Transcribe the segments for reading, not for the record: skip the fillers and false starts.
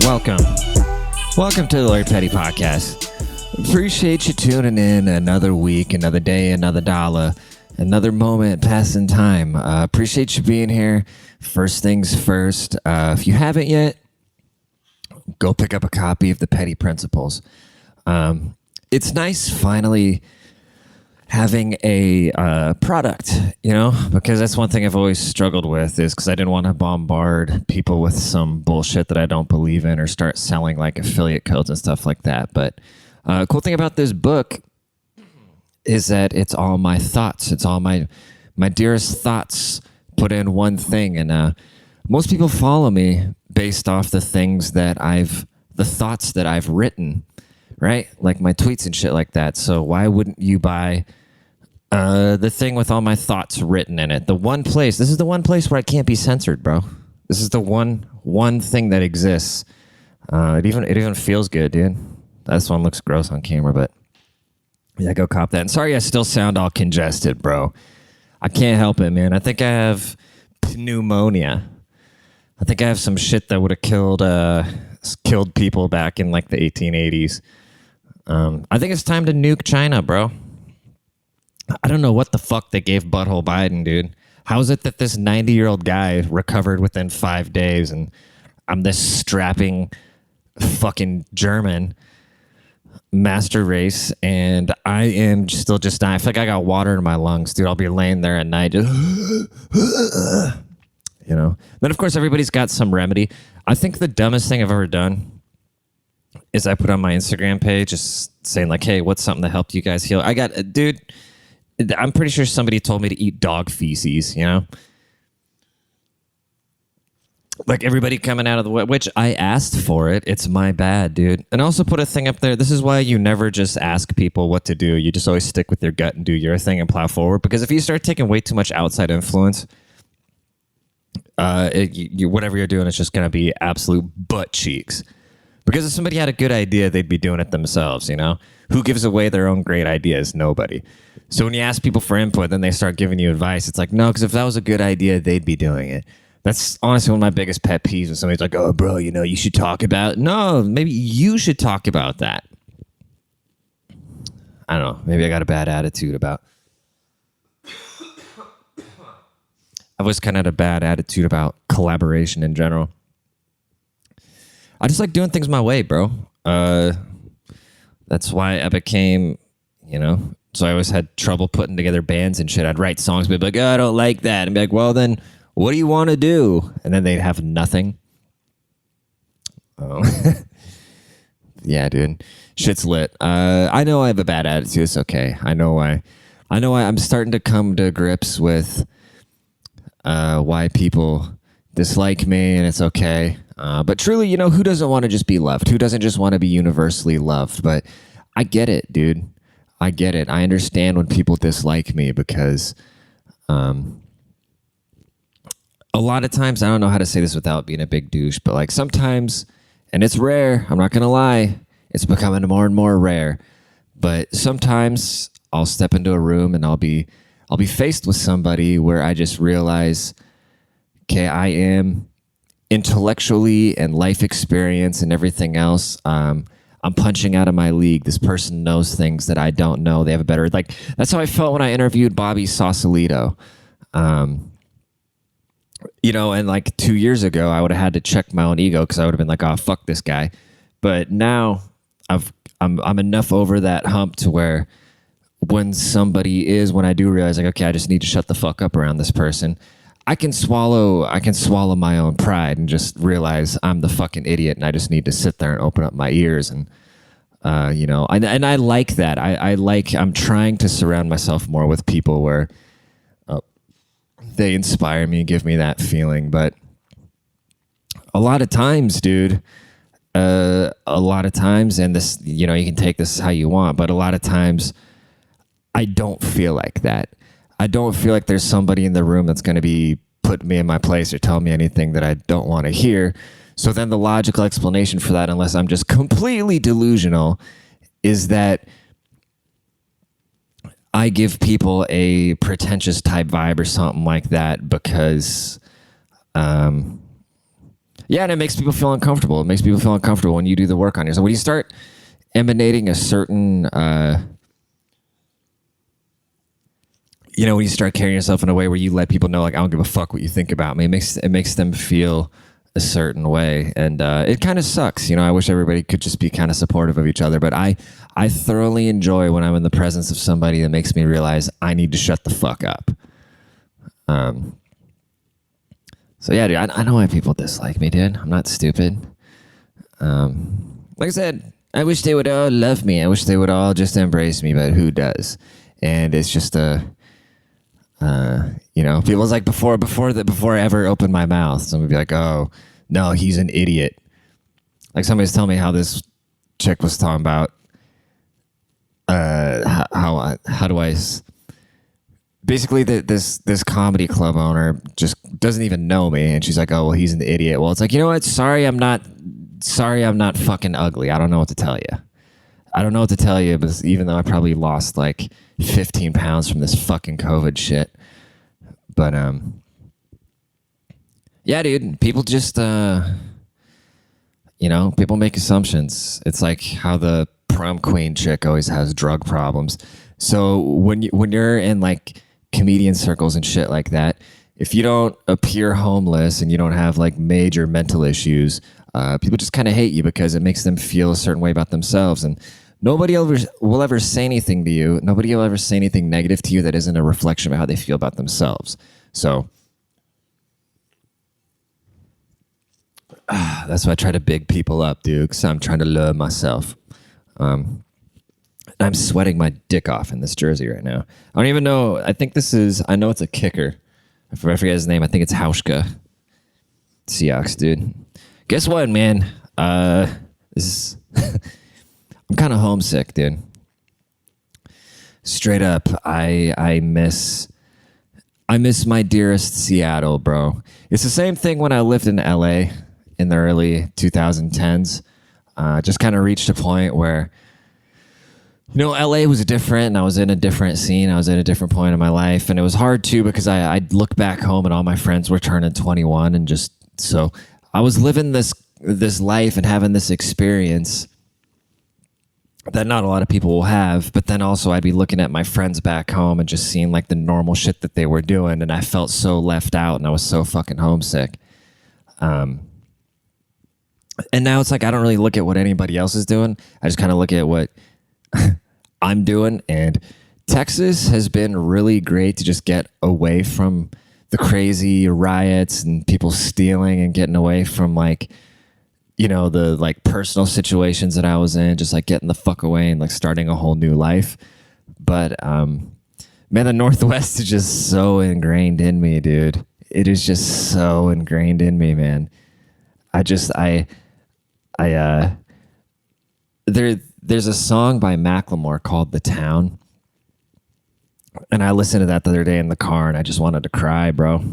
welcome. Welcome to the Larry Petty Podcast. Appreciate you tuning in another week, another day, another dollar, another moment passing time. Appreciate you being here. First things first, if you haven't yet, go pick up a copy of The Petty Principles. It's nice finally having a product, you know, because that's one thing I've always struggled with is because I didn't want to bombard people with some bullshit that I don't believe in or start selling like affiliate codes and stuff like that. But cool thing about this book is that it's all my thoughts. It's all my dearest thoughts put in one thing. And most people follow me based off the things that the thoughts that I've written, right? Like my tweets and shit like that. So why wouldn't you buy the thing with all my thoughts written in it? This is the one place where I can't be censored, bro. This is the one thing that exists. It even feels good, dude. This one looks gross on camera, but yeah, go cop that. And sorry I still sound all congested, bro. I can't help it, man. I think I have pneumonia. I think I have some shit that would have killed people back in like the 1880s. I think it's time to nuke China, bro. I don't know what the fuck they gave Butthole Biden, dude. How is it that this 90-year-old guy recovered within 5 days and I'm this strapping fucking German master race and I am still just dying? I feel like I got water in my lungs, dude. I'll be laying there at night just, you know. Then, of course, everybody's got some remedy. I think the dumbest thing I've ever done is I put on my Instagram page just saying like, hey, what's something that helped you guys heal? Dude, I'm pretty sure somebody told me to eat dog feces, you know? Like everybody coming out of the way, which I asked for it. It's my bad, dude. And also put a thing up there. This is why you never just ask people what to do. You just always stick with your gut and do your thing and plow forward. Because if you start taking way too much outside influence, whatever you're doing is just going to be absolute butt cheeks. Because if somebody had a good idea, they'd be doing it themselves, you know? Who gives away their own great ideas? Nobody. So when you ask people for input, then they start giving you advice. It's like, no, because if that was a good idea, they'd be doing it. That's honestly one of my biggest pet peeves when somebody's like, oh, bro, you know, you should talk about it. No, maybe you should talk about that. I don't know. Maybe I got a bad attitude about... I was kind of had a bad attitude about collaboration in general. I just like doing things my way, bro. That's why I became, you know, so I always had trouble putting together bands and shit. I'd write songs, but be like, oh, I don't like that. And be like, well, then what do you want to do? And then they'd have nothing. Oh, yeah, dude. Shit's lit. I know I have a bad attitude. It's okay. I know why. I'm starting to come to grips with why people dislike me, and it's okay. But truly, you know, who doesn't want to just be loved? Who doesn't just want to be universally loved? But I get it, dude. I get it. I understand when people dislike me because a lot of times, I don't know how to say this without being a big douche, but like sometimes, and it's rare, I'm not going to lie, it's becoming more and more rare, but sometimes I'll step into a room and I'll be faced with somebody where I just realize, okay, I am intellectually and life experience and everything else. I'm punching out of my league. This person knows things that I don't know. They have a better, like, that's how I felt when I interviewed Bobby Sausalito. You know, and like 2 years ago, I would have had to check my own ego because I would have been like, oh, fuck this guy. But now I'm enough over that hump to where when I do realize like, okay, I just need to shut the fuck up around this person, I can swallow my own pride and just realize I'm the fucking idiot and I just need to sit there and open up my ears and you know, and I like that. I'm trying to surround myself more with people where they inspire me, give me that feeling. But a lot of times, dude, and this, you know, you can take this how you want, but a lot of times I don't feel like that. I don't feel like there's somebody in the room that's going to be putting me in my place or tell me anything that I don't want to hear. So then the logical explanation for that, unless I'm just completely delusional, is that I give people a pretentious type vibe or something like that because Yeah, and it makes people feel uncomfortable. It makes people feel uncomfortable when you do the work on yourself. When you start emanating a certain, when you start carrying yourself in a way where you let people know, like, I don't give a fuck what you think about me. It makes them feel a certain way, and it kind of sucks. I wish everybody could just be kind of supportive of each other, but I thoroughly enjoy when I'm in the presence of somebody that makes me realize I need to shut the fuck up. So yeah, dude, I know why people dislike me, dude. I'm not stupid. Like I said, I wish they would all love me. I wish they would all just embrace me, but who does? And it's just people's like before I ever opened my mouth, somebody would be like, "Oh, no, he's an idiot." Like somebody's telling me how this chick was talking about basically this comedy club owner just doesn't even know me, and she's like, "Oh, well, he's an idiot." Well, it's like, you know what? Sorry, I'm not fucking ugly. I don't know what to tell you. But even though I probably lost like 15 pounds from this fucking COVID shit. But, yeah, dude, people just, people make assumptions. It's like how the prom queen chick always has drug problems. So when you're in like comedian circles and shit like that, if you don't appear homeless and you don't have like major mental issues, people just kind of hate you because it makes them feel a certain way about themselves. And nobody will ever say anything to you. Nobody will ever say anything negative to you that isn't a reflection of how they feel about themselves. So that's why I try to big people up, dude, because I'm trying to love myself. I'm sweating my dick off in this jersey right now. I don't even know. I know it's a kicker. I forget his name. I think it's Hauschka. Seahawks, dude. Guess what, man? I'm kind of homesick, dude. Straight up, I miss my dearest Seattle, bro. It's the same thing when I lived in LA in the early 2010s. Just kind of reached a point where, LA was different, and I was in a different scene. I was at a different point in my life, and it was hard too because I'd look back home and all my friends were turning 21, and just so I was living this life and having this experience that not a lot of people will have. But then also I'd be looking at my friends back home and just seeing like the normal shit that they were doing, and I felt so left out, and I was so fucking homesick. And now it's like I don't really look at what anybody else is doing. I just kind of look at what I'm doing. And Texas has been really great to just get away from the crazy riots and people stealing, and getting away from like, the like personal situations that I was in, just like getting the fuck away and like starting a whole new life. But man, the Northwest is just so ingrained in me, dude. It is just so ingrained in me, man. There's a song by Macklemore called "The Town," and I listened to that the other day in the car, and I just wanted to cry, bro.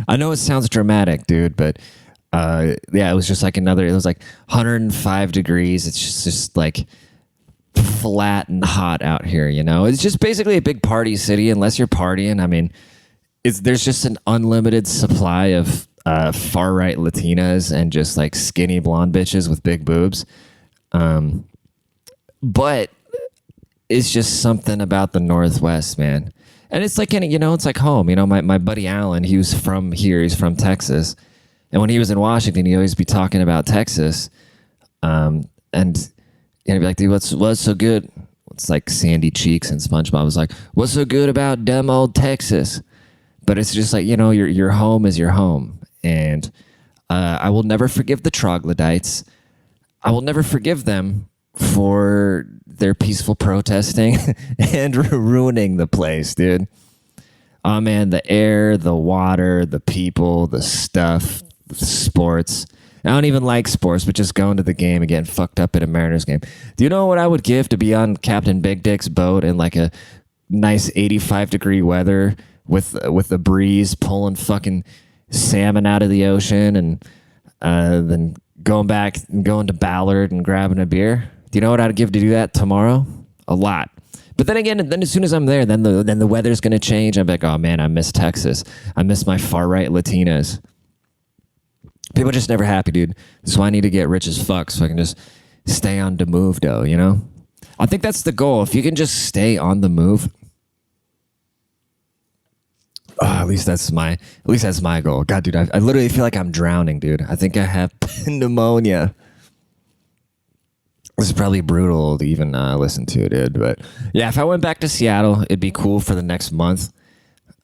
I know it sounds dramatic, dude, but it was just like it was like 105 degrees. It's just like flat and hot out here, It's just basically a big party city, unless you're partying. I mean, there's just an unlimited supply of far right Latinas and just like skinny blonde bitches with big boobs. But it's just something about the Northwest, man. And it's like, it's like home. My buddy Alan, he was from here. He's from Texas. And when he was in Washington, he'd always be talking about Texas. And he'd be like, dude, what's so good? It's like Sandy Cheeks and SpongeBob was like, what's so good about dumb old Texas? But it's just like, your home is your home. And I will never forgive the troglodytes. I will never forgive them for their peaceful protesting and ruining the place, dude. Oh, man, the air, the water, the people, the stuff, the sports. I don't even like sports, but just going to the game and getting fucked up at a Mariners game. Do you know what I would give to be on Captain Big Dick's boat in like a nice 85-degree weather with a breeze pulling fucking salmon out of the ocean, and then going back and going to Ballard and grabbing a beer? Do you know what I'd give to do that tomorrow? A lot. But then again, as soon as I'm there, then the weather's going to change. I'm like, oh man, I miss Texas. I miss my far right Latinas. People are just never happy, dude. So I need to get rich as fuck so I can just stay on the move, though, you know? I think that's the goal. If you can just stay on the move, at least that's my goal. God, dude, I literally feel like I'm drowning, dude. I think I have pneumonia. This is probably brutal to even listen to, dude. But yeah, if I went back to Seattle, it'd be cool for the next month.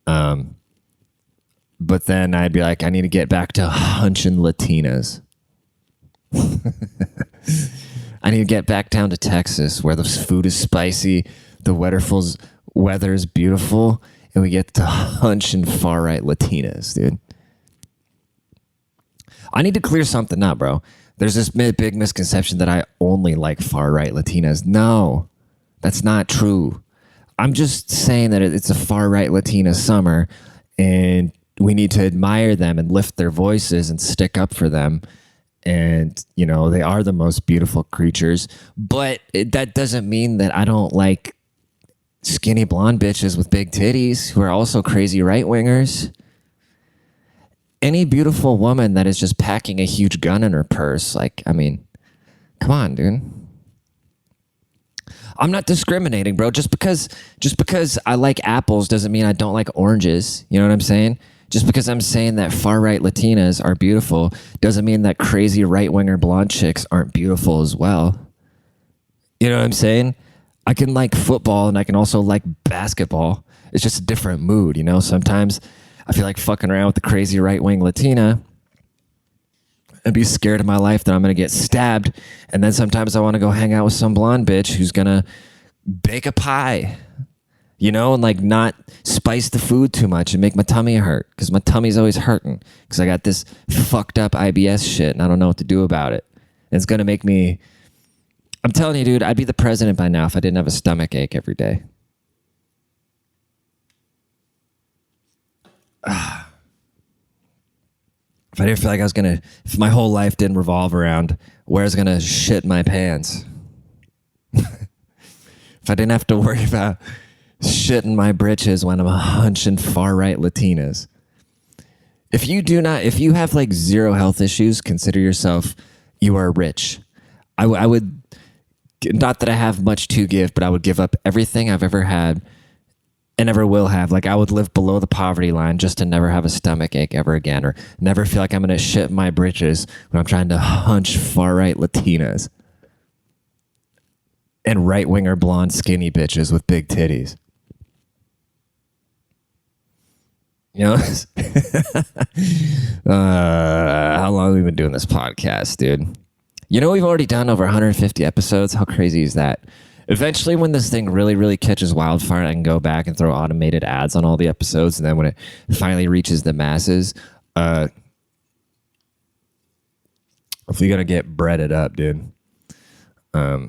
But then I'd be like, I need to get back to hunching Latinas. I need to get back down to Texas where the food is spicy, the weather is beautiful, and we get to hunching far-right Latinas, dude. I need to clear something up, bro. There's this big misconception that I only like far-right Latinas. No, that's not true. I'm just saying that it's a far-right Latina summer, and we need to admire them and lift their voices and stick up for them. And, you know, they are the most beautiful creatures. But that doesn't mean that I don't like skinny blonde bitches with big titties who are also crazy right-wingers. Any beautiful woman that is just packing a huge gun in her purse, like, I mean, come on, dude. I'm not discriminating, bro. Just because I like apples doesn't mean I don't like oranges. You know what I'm saying? Just because I'm saying that far-right Latinas are beautiful doesn't mean that crazy right-winger blonde chicks aren't beautiful as well. You know what I'm saying? I can like football and I can also like basketball. It's just a different mood, you know? Sometimes I feel like fucking around with the crazy right-wing Latina and be scared of my life that I'm going to get stabbed. And then sometimes I want to go hang out with some blonde bitch who's going to bake a pie, you know, and like not spice the food too much and make my tummy hurt because my tummy's always hurting because I got this fucked up IBS shit and I don't know what to do about it. And it's going to make me, I'm telling you, dude, I'd be the president by now if I didn't have a stomach ache every day. If I didn't feel like if my whole life didn't revolve around where I was going to shit my pants. If I didn't have to worry about shitting my britches when I'm hunching far-right Latinas. If you have like zero health issues, consider yourself, you are rich. I would, not that I have much to give, but I would give up everything I've ever had and never will have. Like I would live below the poverty line just to never have a stomach ache ever again or never feel like I'm going to shit my britches when I'm trying to hunch far-right Latinas and right-winger blonde skinny bitches with big titties. You know, how long have we been doing this podcast, dude? You know, we've already done over 150 episodes. How crazy is that? Eventually, when this thing really, really catches wildfire, I can go back and throw automated ads on all the episodes. And then when it finally reaches the masses, if we're going to get breaded up, dude. I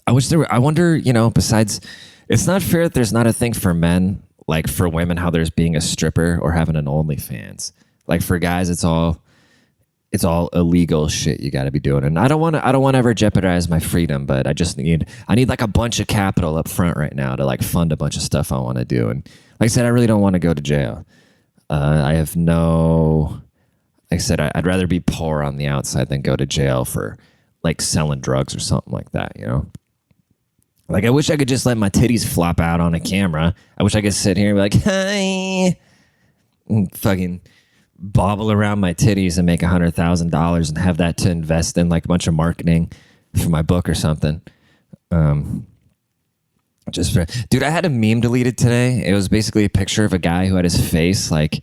wonder, you know, besides, it's not fair that there's not a thing for men, like for women, how there's being a stripper or having an OnlyFans. Like for guys, it's all illegal shit you got to be doing. And I don't want to ever jeopardize my freedom, but I need like a bunch of capital up front right now to like fund a bunch of stuff I want to do. And like I said, I really don't want to go to jail. Like I said, I'd rather be poor on the outside than go to jail for like selling drugs or something like that, you know? Like, I wish I could just let my titties flop out on a camera. I wish I could sit here and be like, hi, and fucking bobble around my titties and make $100,000 and have that to invest in like a bunch of marketing for my book or something. Dude, I had a meme deleted today. It was basically a picture of a guy who had his face like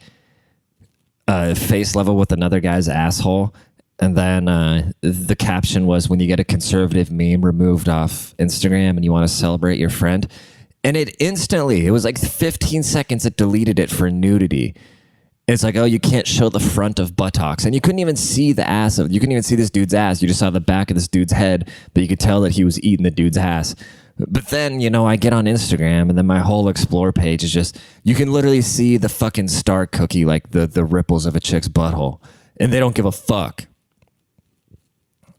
face level with another guy's asshole. And then the caption was, when you get a conservative meme removed off Instagram and you want to celebrate your friend. And it was like 15 seconds, it deleted it for nudity. It's like, oh, you can't show the front of buttocks. And you couldn't even see the ass you couldn't even see this dude's ass. You just saw the back of this dude's head, but you could tell that he was eating the dude's ass. But then, you know, I get on Instagram and then my whole explore page is just, you can literally see the fucking star cookie, like the ripples of a chick's butthole. And they don't give a fuck.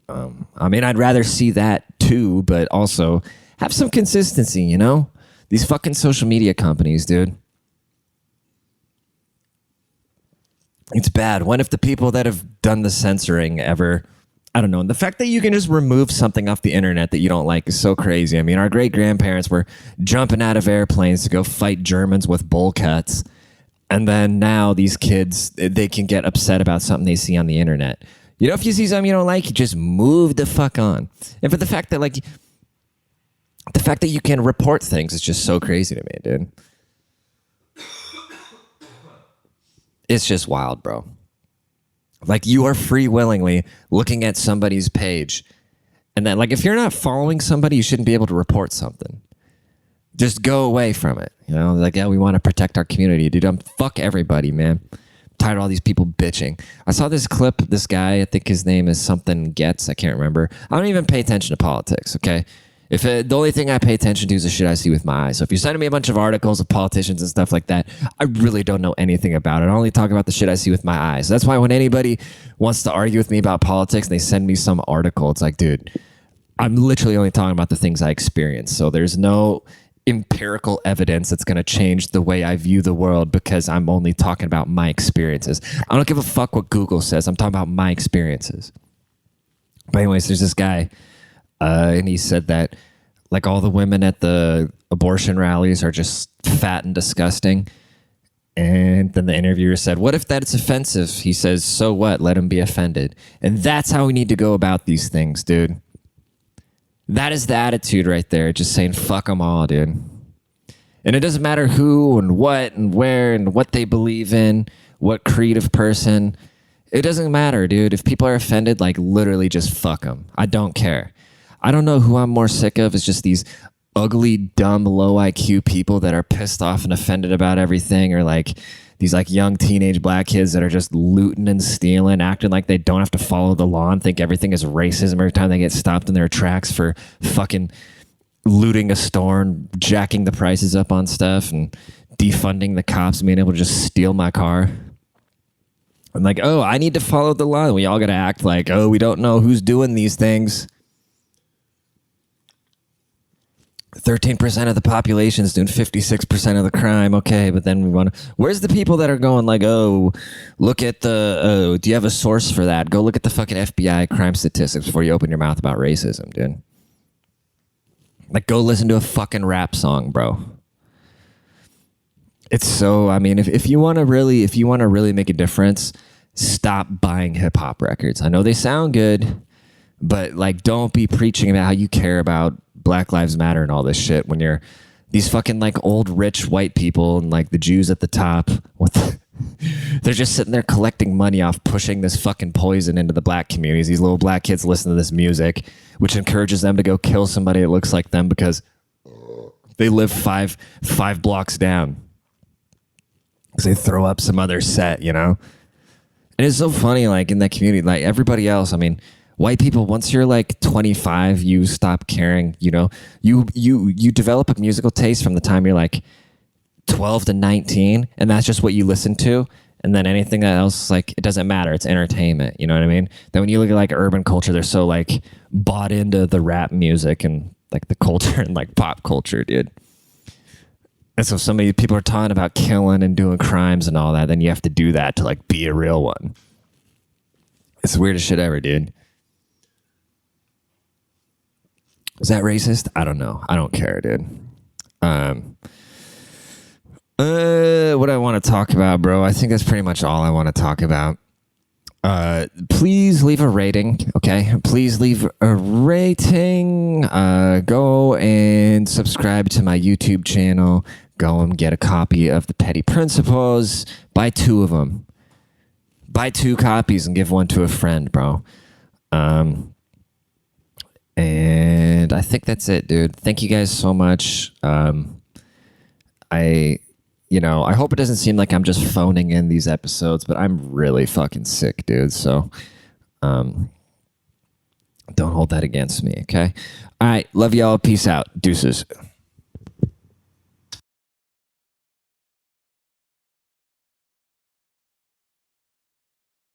I mean, I'd rather see that too, but also have some consistency, you know? These fucking social media companies, dude. It's bad. What if the people that have done the censoring ever, I don't know, the fact that you can just remove something off the internet that you don't like is so crazy. I mean, our great grandparents were jumping out of airplanes to go fight Germans with bowl cuts. And then now these kids, they can get upset about something they see on the internet. You know, if you see something you don't like, you just move the fuck on. And for the fact that, like, the fact that you can report things is just so crazy to me, dude. It's just wild, bro. Like, you are free willingly looking at somebody's page. And then, like, if you're not following somebody, you shouldn't be able to report something. Just go away from it. You know, like, yeah, we want to protect our community, dude. Fuck everybody, man. I'm tired of all these people bitching. I saw this clip, this guy, I think his name is something Getz. I can't remember. I don't even pay attention to politics, okay? The only thing I pay attention to is the shit I see with my eyes. So if you're sending me a bunch of articles of politicians and stuff like that, I really don't know anything about it. I only talk about the shit I see with my eyes. That's why when anybody wants to argue with me about politics and they send me some article, it's like, dude, I'm literally only talking about the things I experience. So there's no empirical evidence that's going to change the way I view the world because I'm only talking about my experiences. I don't give a fuck what Google says. I'm talking about my experiences. But anyways, there's this guy. And he said that, like, all the women at the abortion rallies are just fat and disgusting. And then the interviewer said, what if that's offensive? He says, so what? Let him be offended. And that's how we need to go about these things, dude. That is the attitude right there. Just saying, fuck them all, dude. And it doesn't matter who and what and where and what they believe in, what creed of person. It doesn't matter, dude. If people are offended, like, literally just fuck them. I don't care. I don't know who I'm more sick of. It's just these ugly, dumb, low IQ people that are pissed off and offended about everything, or like these like young teenage black kids that are just looting and stealing, acting like they don't have to follow the law and think everything is racism every time they get stopped in their tracks for fucking looting a store and jacking the prices up on stuff and defunding the cops and being able to just steal my car. I'm like, oh, I need to follow the law. We all got to act like, oh, we don't know who's doing these things. 13% of the population is doing 56% of the crime. Okay, but then we want to... Where's the people that are going like, oh, look at the... Oh, do you have a source for that? Go look at the fucking FBI crime statistics before you open your mouth about racism, dude. Like, go listen to a fucking rap song, bro. It's so... I mean, if you want to really make a difference, stop buying hip-hop records. I know they sound good, but, like, don't be preaching about how you care about Black Lives Matter and all this shit when you're these fucking like old rich white people and like the Jews at the top. They're just sitting there collecting money off pushing this fucking poison into the black communities. These little black kids listen to this music, which encourages them to go kill somebody that looks like them because they live five blocks down. Because they throw up some other set, you know? And it's so funny, like in that community, like everybody else, I mean, white people, once you're like 25, you stop caring, you know? You develop a musical taste from the time you're like 12 to 19, and that's just what you listen to. And then anything else, like, it doesn't matter. It's entertainment, you know what I mean? Then when you look at like urban culture, they're so like bought into the rap music and like the culture and like pop culture, dude. And so some of you people are talking about killing and doing crimes and all that, then you have to do that to like be a real one. It's the weirdest shit ever, dude. Is that racist? I don't know. I don't care, dude. What I want to talk about, bro, I think that's pretty much all I want to talk about. Please leave a rating, okay? Please leave a rating. Go and subscribe to my YouTube channel. Go and get a copy of The Petty Principles. Buy 2 of them. Buy 2 copies and give one to a friend, bro. And I think that's it, dude. Thank you guys so much. I hope it doesn't seem like I'm just phoning in these episodes, but I'm really fucking sick, dude. So, don't hold that against me, okay? All right. Love y'all. Peace out. Deuces.